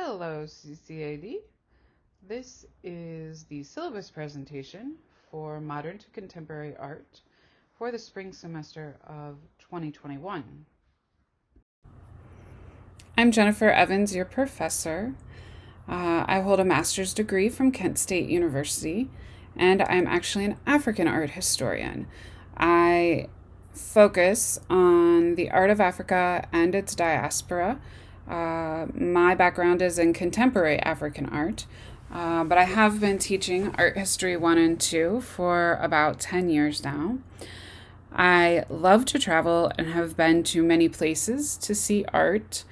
Hello, CCAD. This is the syllabus presentation for Modern to Contemporary Art for the spring semester of 2021. I'm Jennifer Evans, your professor. I hold a master's degree from Kent State University, and I'm actually an African art historian. I focus on the art of Africa and its diaspora. My background is in contemporary African art, but I have been teaching Art History 1 and 2 for about 10 years now. I love to travel and have been to many places to see art,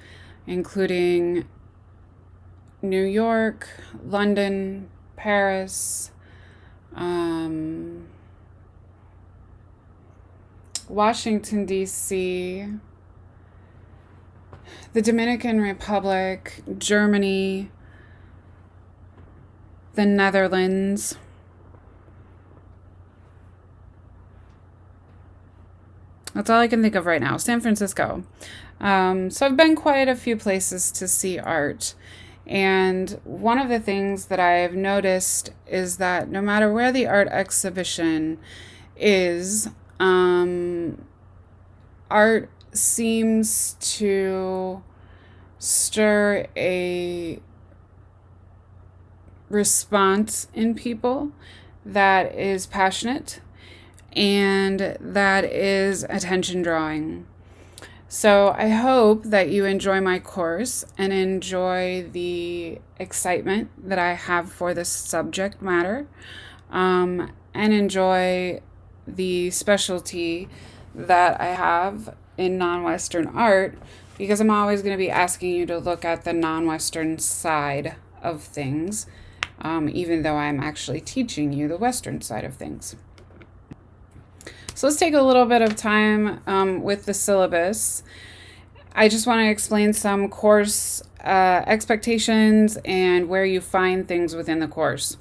including New York, London, Paris, Washington, D.C., the Dominican Republic, Germany, the Netherlands, that's all I can think of right now. San Francisco. So I've been quite a few places to see art. And one of the things that I've noticed is that no matter where the art exhibition is, art seems to stir a response in people that is passionate and that is attention drawing. So I hope that you enjoy my course and enjoy the excitement that I have for this subject matter, and enjoy the specialty that I have in non-Western art, because I'm always going to be asking you to look at the non-Western side of things, even though I'm actually teaching you the Western side of things. So let's take a little bit of time with the syllabus. I just want to explain some course expectations and where you find things within the course.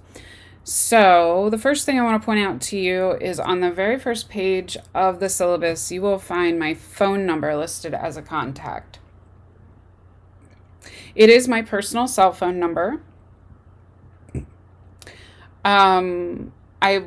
So the first thing I want to point out to you is on the very first page of the syllabus, you will find my phone number listed as a contact. It is my personal cell phone number. I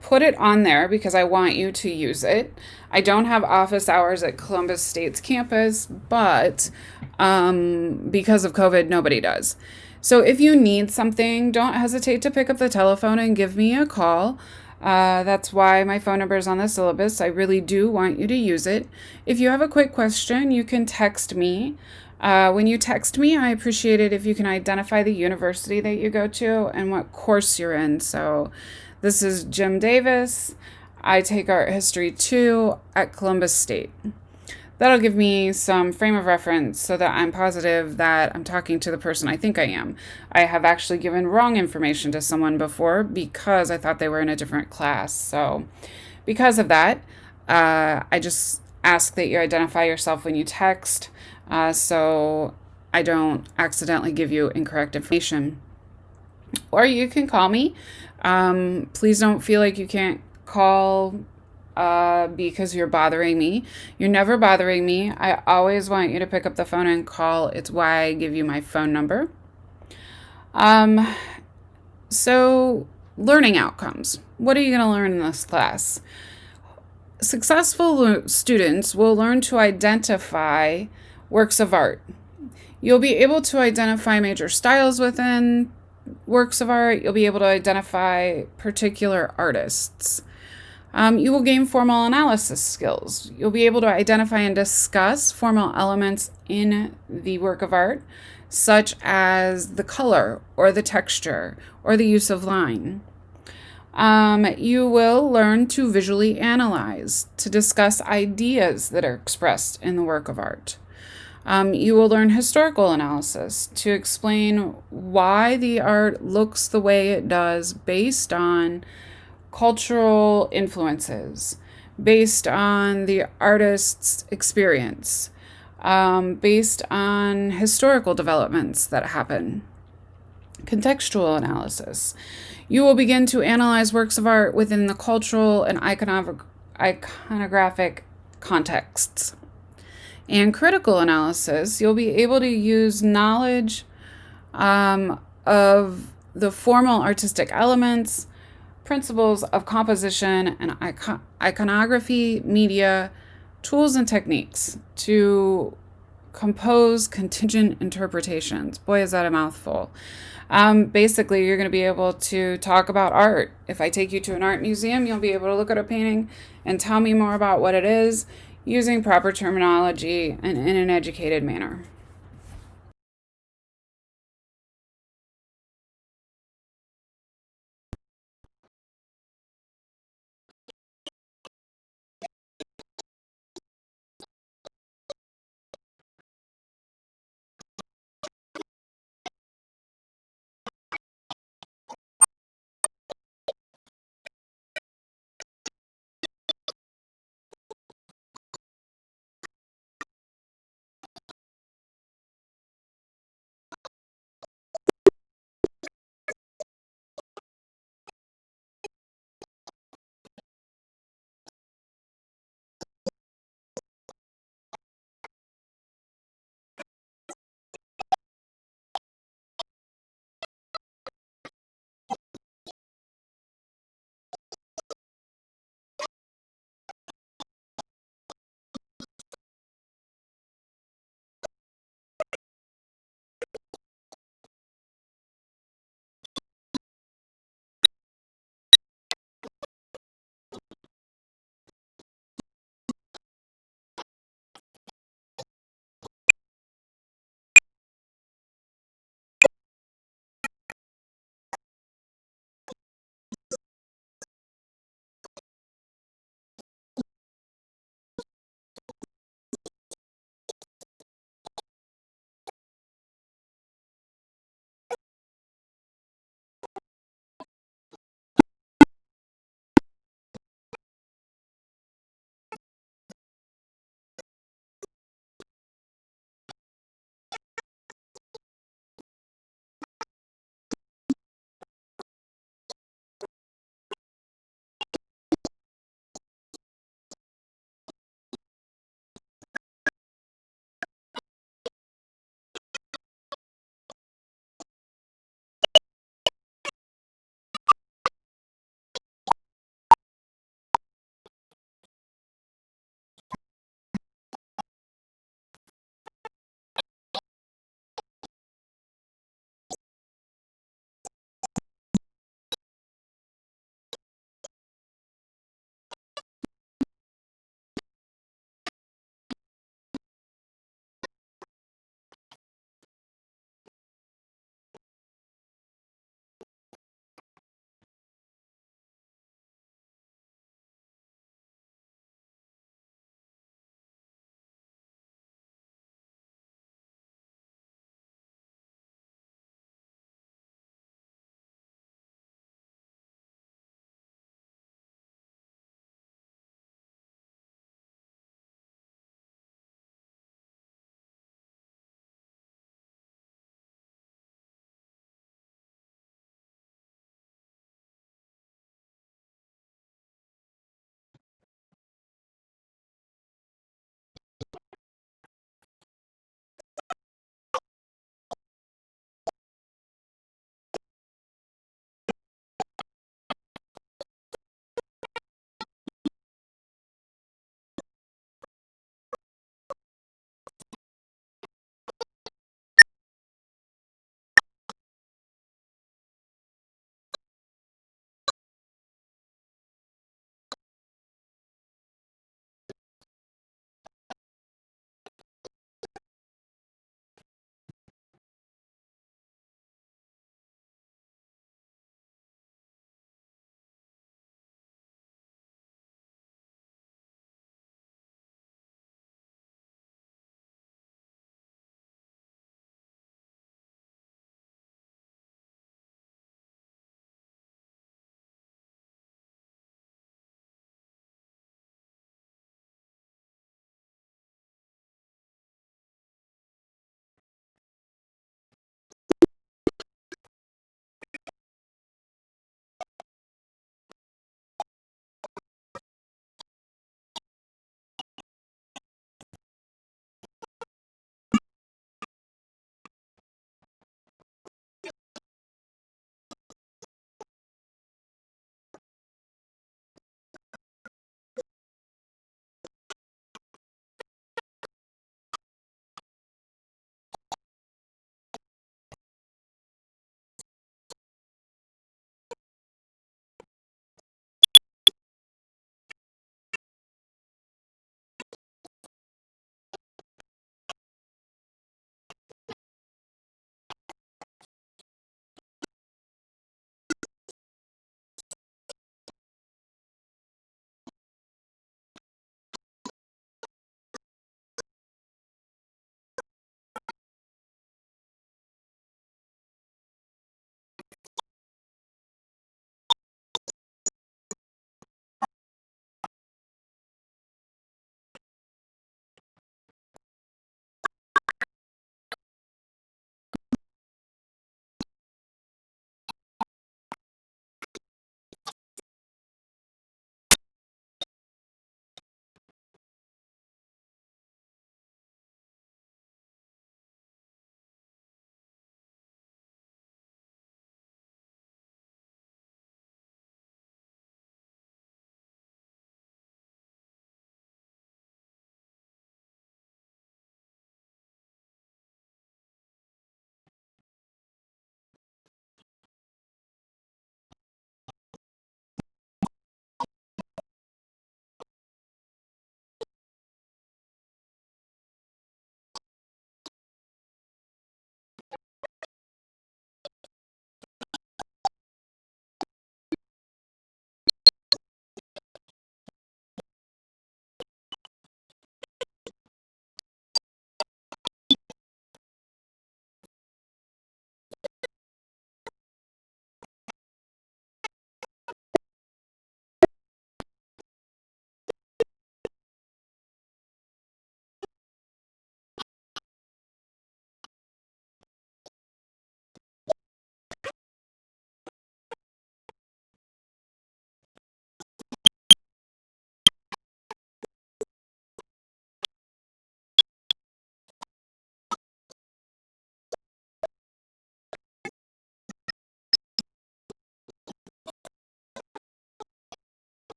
put it on there because I want you to use it. I don't have office hours at Columbus State's campus, but because of COVID, nobody does. So if you need something, don't hesitate to pick up the telephone and give me a call. That's why my phone number is on the syllabus. I really do want you to use it. If you have a quick question, you can text me. When you text me, I appreciate it if you can identify the university that you go to and what course you're in. So this is Jim Davis. I take Art History 2 at Columbus State. That'll give me some frame of reference so that I'm positive that I'm talking to the person I think I am. I have actually given wrong information to someone before because I thought they were in a different class. So because of that, I just ask that you identify yourself when you text, so I don't accidentally give you incorrect information. Or you can call me. Please don't feel like you can't call because you're bothering me. You're never bothering me. I always want you to pick up the phone and call. It's why I give you my phone number. So learning outcomes. What are you going to learn in this class? Successful students will learn to identify works of art. You'll be able to identify major styles within works of art. You'll be able to identify particular artists. You will gain formal analysis skills. You'll be able to identify and discuss formal elements in the work of art, such as the color or the texture or the use of line. You will learn to visually analyze, to discuss ideas that are expressed in the work of art. You will learn historical analysis to explain why the art looks the way it does based on cultural influences, based on the artist's experience, based on historical developments that happen. Contextual analysis. You will begin to analyze works of art within the cultural and iconographic contexts. And critical analysis, you'll be able to use knowledge of the formal artistic elements, principles of composition and iconography, media, tools, and techniques to compose contingent interpretations. Boy, is that a mouthful. Basically, you're going to be able to talk about art. If I take you to an art museum, you'll be able to look at a painting and tell me more about what it is using proper terminology and in an educated manner.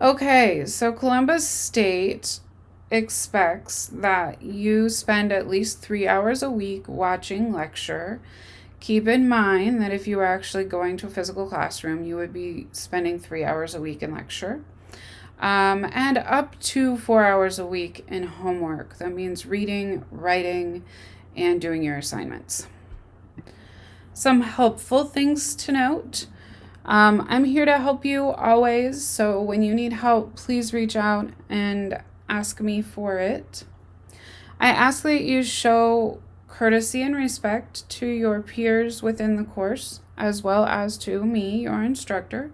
Okay, so Columbus State expects that you spend at least 3 hours a week watching lecture. Keep in mind that if you were actually going to a physical classroom, you would be spending 3 hours a week in lecture. And up to 4 hours a week in homework. That means reading, writing, and doing your assignments. Some helpful things to note. I'm here to help you always, so when you need help, please reach out and ask me for it. I ask that you show courtesy and respect to your peers within the course, as well as to me, your instructor.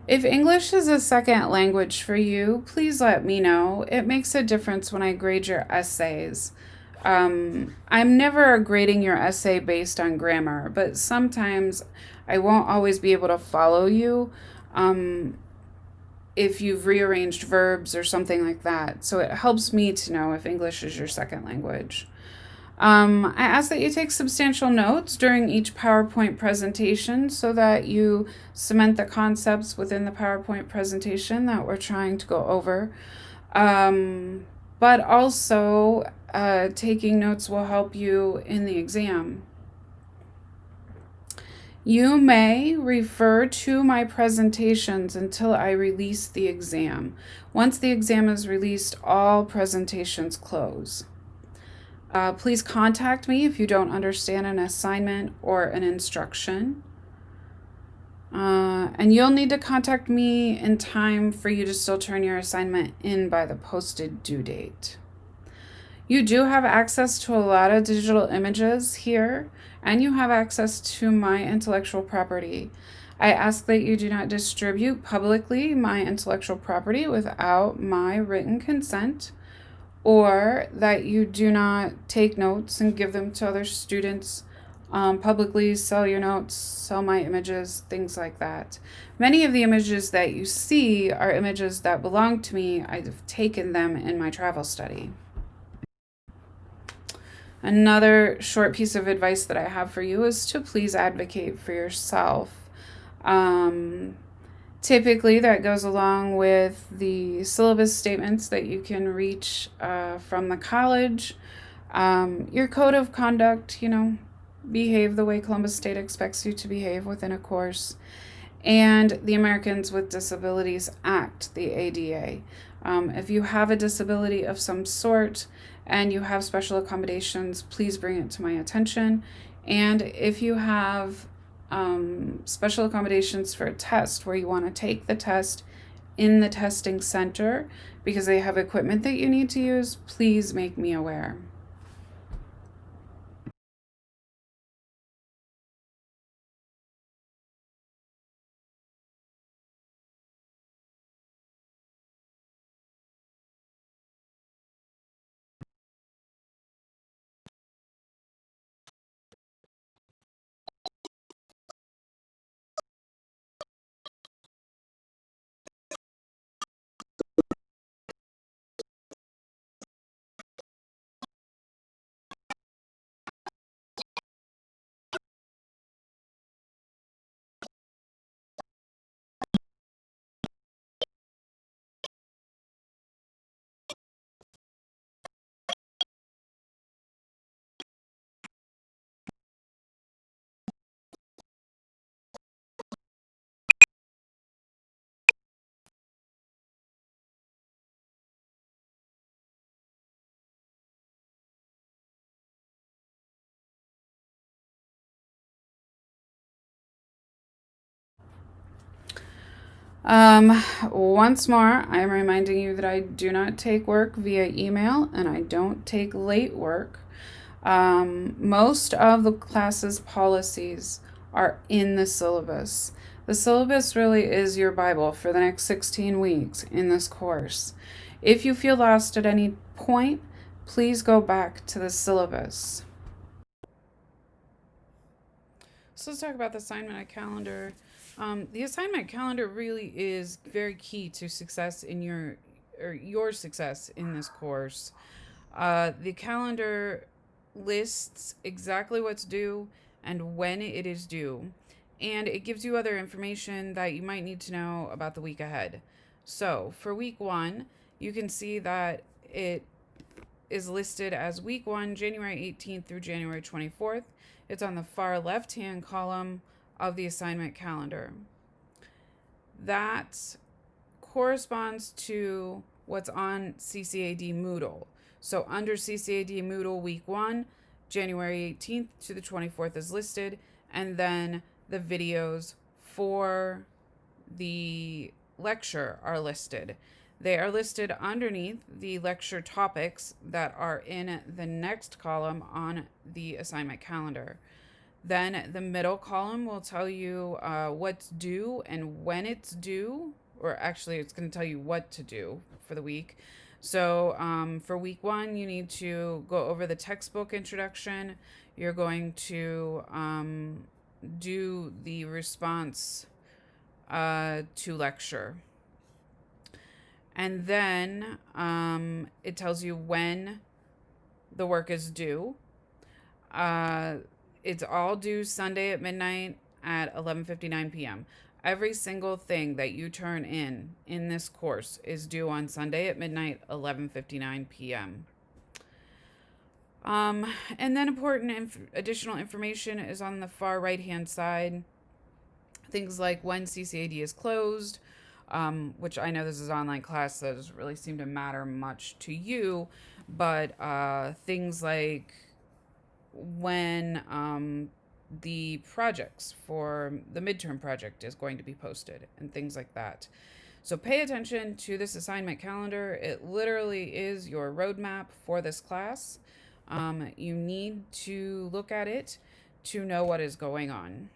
If English is a second language for you, please let me know. It makes a difference when I grade your essays. I'm never grading your essay based on grammar, but sometimes I won't always be able to follow you if you've rearranged verbs or something like that. So it helps me to know if English is your second language. I ask that you take substantial notes during each PowerPoint presentation so that you cement the concepts within the PowerPoint presentation that we're trying to go over. But also, taking notes will help you in the exam. You may refer to my presentations until I release the exam. Once the exam is released, all presentations close. Please contact me if you don't understand an assignment or an instruction. And you'll need to contact me in time for you to still turn your assignment in by the posted due date. You do have access to a lot of digital images here, and you have access to my intellectual property. I ask that you do not distribute publicly my intellectual property without my written consent, or that you do not take notes and give them to other students, publicly sell your notes, sell my images, things like that. Many of the images that you see are images that belong to me. I've taken them in my travel study. Another short piece of advice that I have for you is to please advocate for yourself. Typically, that goes along with the syllabus statements that you can reach from the college. Your code of conduct, behave the way Columbus State expects you to behave within a course. And the Americans with Disabilities Act, the ADA. If you have a disability of some sort and you have special accommodations, please bring it to my attention. And if you have special accommodations for a test where you want to take the test in the testing center because they have equipment that you need to use, please make me aware. Once more, I'm reminding you that I do not take work via email and I don't take late work. Most of the class's policies are in the syllabus. The syllabus really is your Bible for the next 16 weeks in this course. If you feel lost at any point, please go back to the syllabus. So let's talk about the assignment calendar. The assignment calendar really is very key to success in your success in this course. The calendar lists exactly what's due and when it is due, and it gives you other information that you might need to know about the week ahead. So for week 1, you can see that it is listed as week 1, January 18th through January 24th. It's on the far left-hand column of the assignment calendar. That corresponds to what's on CCAD MOODLE. So under CCAD MOODLE week 1, January 18th to the 24th is listed, and then the videos for the lecture are listed. They are listed underneath the lecture topics that are in the next column on the assignment calendar. Then the middle column will tell you what's due and when it's due, or actually it's going to tell you what to do for the week. So for week 1, you need to go over the textbook introduction. You're going to do the response to lecture. And then it tells you when the work is due. It's all due Sunday at midnight at 11:59 p.m. Every single thing that you turn in this course is due on Sunday at midnight, 11:59 p.m. And then important additional information is on the far right-hand side. Things like when CCAD is closed, which I know this is online class, so it doesn't really seem to matter much to you, but things like when the projects for the midterm project is going to be posted and things like that. So pay attention to this assignment calendar. It literally is your roadmap for this class. You need to look at it to know what is going on.